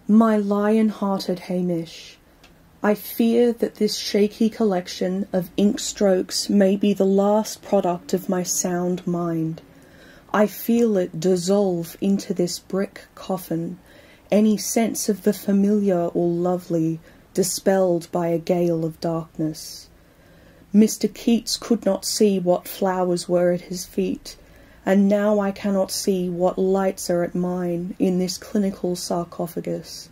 My lion-hearted Hamish, I fear that this shaky collection of ink strokes may be the last product of my sound mind. I feel it dissolve into this brick coffin, any sense of the familiar or lovely dispelled by a gale of darkness. Mr. Keats could not see what flowers were at his feet, and now I cannot see what lights are at mine in this clinical sarcophagus.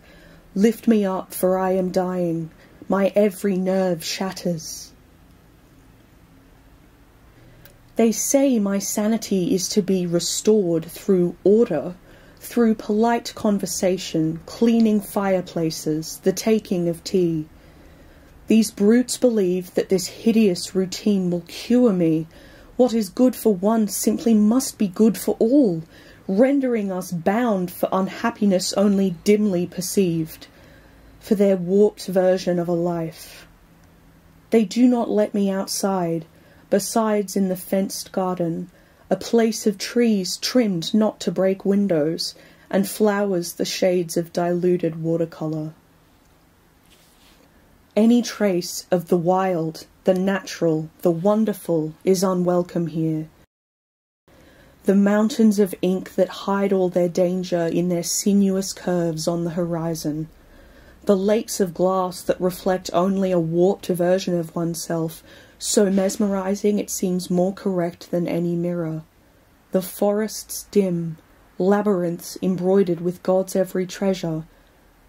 Lift me up, for I am dying. My every nerve shatters. They say my sanity is to be restored through order, through polite conversation, cleaning fireplaces, the taking of tea. These brutes believe that this hideous routine will cure me. What is good for one simply must be good for all, rendering us bound for unhappiness only dimly perceived, for their warped version of a life. They do not let me outside, besides in the fenced garden, a place of trees trimmed not to break windows, and flowers the shades of diluted watercolour. Any trace of the wild, the natural, the wonderful is unwelcome here. The mountains of ink that hide all their danger in their sinuous curves on the horizon, the lakes of glass that reflect only a warped version of oneself, so mesmerizing it seems more correct than any mirror, the forests dim, labyrinths embroidered with God's every treasure.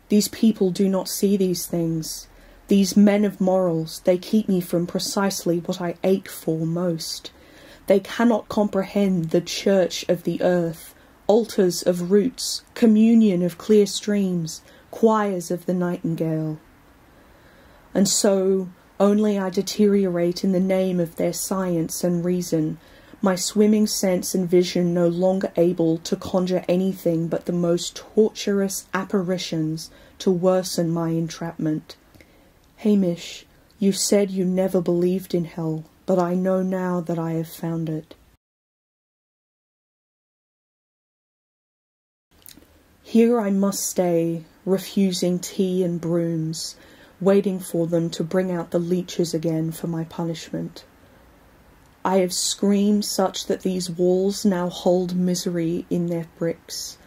These people do not see these things. These men of morals, they keep me from precisely what I ache for most. They cannot comprehend the church of the earth, altars of roots, communion of clear streams, choirs of the nightingale. And so only I deteriorate in the name of their science and reason, my swimming sense and vision no longer able to conjure anything but the most torturous apparitions to worsen my entrapment. Hamish, you said you never believed in hell, but I know now that I have found it. Here I must stay, refusing tea and brooms, waiting for them to bring out the leeches again for my punishment. I have screamed such that these walls now hold misery in their bricks.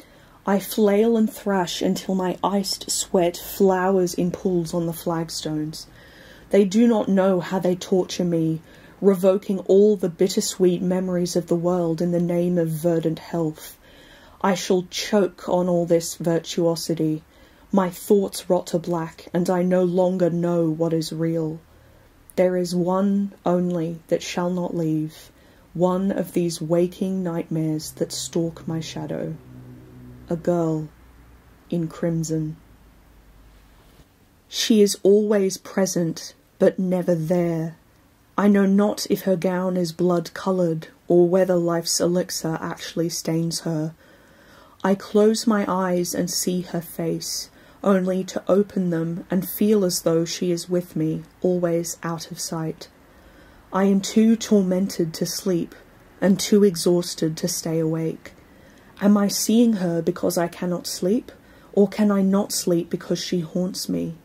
I flail and thrash until my iced sweat flowers in pools on the flagstones. They do not know how they torture me, revoking all the bittersweet memories of the world in the name of verdant health. I shall choke on all this virtuosity. My thoughts rot to black, and I no longer know what is real. There is one only that shall not leave, one of these waking nightmares that stalk my shadow. A girl in crimson. She is always present, but never there. I know not if her gown is blood-coloured, or whether life's elixir actually stains her. I close my eyes and see her face, only to open them and feel as though she is with me, always out of sight. I am too tormented to sleep, and too exhausted to stay awake. Am I seeing her because I cannot sleep, or can I not sleep because she haunts me?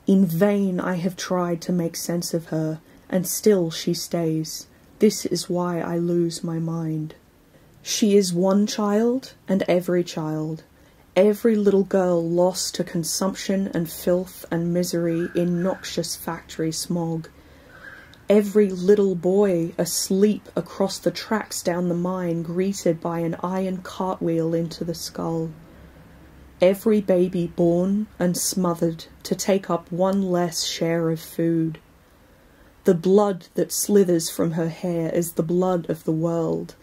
In vain I have tried to make sense of her, and still she stays. This is why I lose my mind. She is one child, and every little girl lost to consumption and filth and misery in noxious factory smog. Every little boy asleep across the tracks down the mine, greeted by an iron cartwheel into the skull. Every baby born and smothered to take up one less share of food. The blood that slithers from her hair is the blood of the world.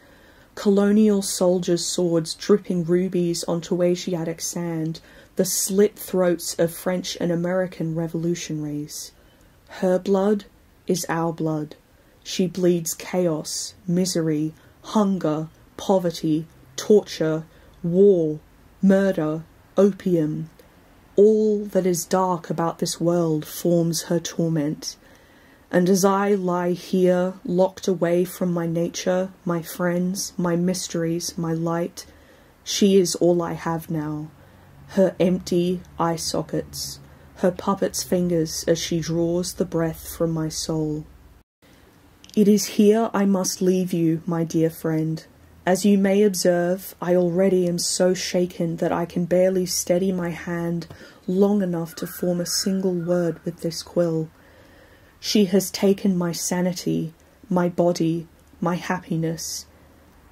Colonial soldiers' swords dripping rubies onto Asiatic sand, the slit throats of French and American revolutionaries. Her blood is our blood. She bleeds chaos, misery, hunger, poverty, torture, war, murder, opium. All that is dark about this world forms her torment. And as I lie here, locked away from my nature, my friends, my mysteries, my light, she is all I have now. her empty eye sockets, her puppet's fingers as she draws the breath from my soul. It is here I must leave you, my dear friend. As you may observe, I already am so shaken that I can barely steady my hand long enough to form a single word with this quill. She has taken my sanity, my body, my happiness.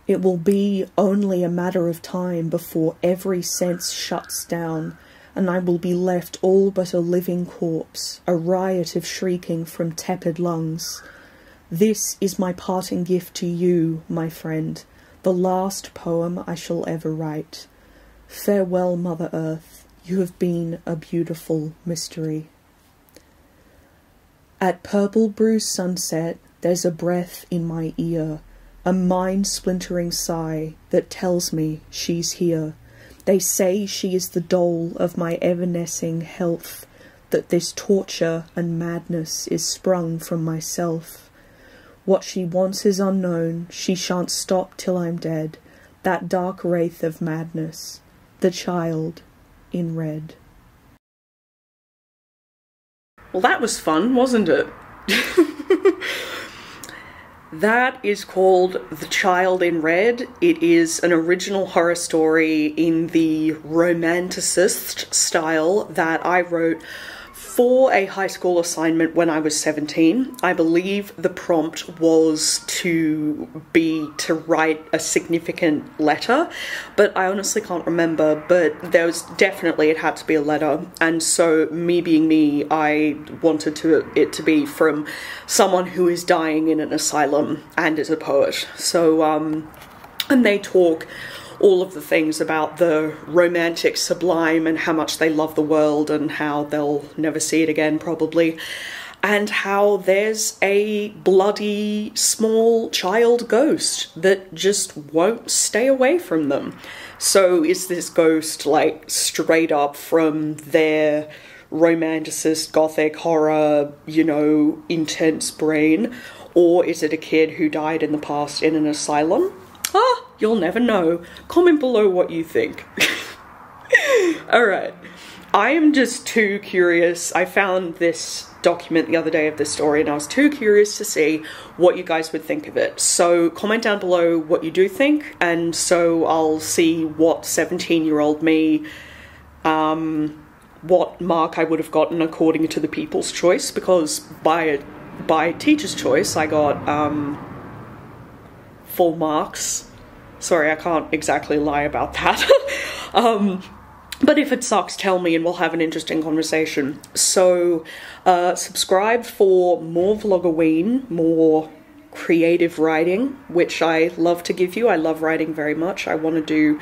It will be only a matter of time before every sense shuts down, and I will be left all but a living corpse, a riot of shrieking from tepid lungs. This is my parting gift to you, my friend, the last poem I shall ever write. Farewell, Mother Earth. You have been a beautiful mystery. At purple bruised sunset, there's a breath in my ear, a mind-splintering sigh that tells me she's here. They say she is the dole of my evanescing health, that this torture and madness is sprung from myself. What she wants is unknown, she shan't stop till I'm dead, that dark wraith of madness, the child in red. Well, that was fun, wasn't it? That is called The Child in Red. It is an original horror story in the Romanticist style that I wrote for a high school assignment when I was 17. I believe the prompt was to write a significant letter, but I honestly can't remember, but there was definitely, it had to be a letter, and so me being me, I wanted it to be from someone who is dying in an asylum and is a poet. So, and they talk all of the things about the romantic sublime and how much they love the world and how they'll never see it again probably, and how there's a bloody small child ghost that just won't stay away from them. So is this ghost like straight up from their romanticist gothic horror, you know, intense brain, or is it a kid who died in the past in an asylum? You'll never know. Comment below what you think. Alright, I am just too curious. I found this document the other day of this story and I was too curious to see what you guys would think of it. So comment down below what you do think, and so I'll see what 17-year-old me, what mark I would have gotten according to the People's Choice, because by Teacher's Choice I got full marks. Sorry, I can't exactly lie about that. But if it sucks, tell me and we'll have an interesting conversation. So, subscribe for more Vlogoween, more creative writing, which I love to give you. I love writing very much. I want to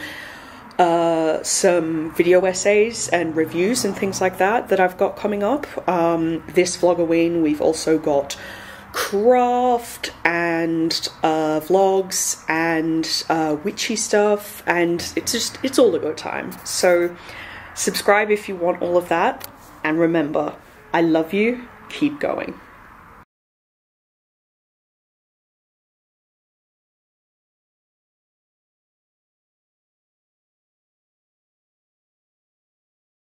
do some video essays and reviews and things like that I've got coming up. This Vlogoween, we've also got craft and vlogs and witchy stuff, and it's all a good time. So subscribe if you want all of that, and remember, I love you, keep going.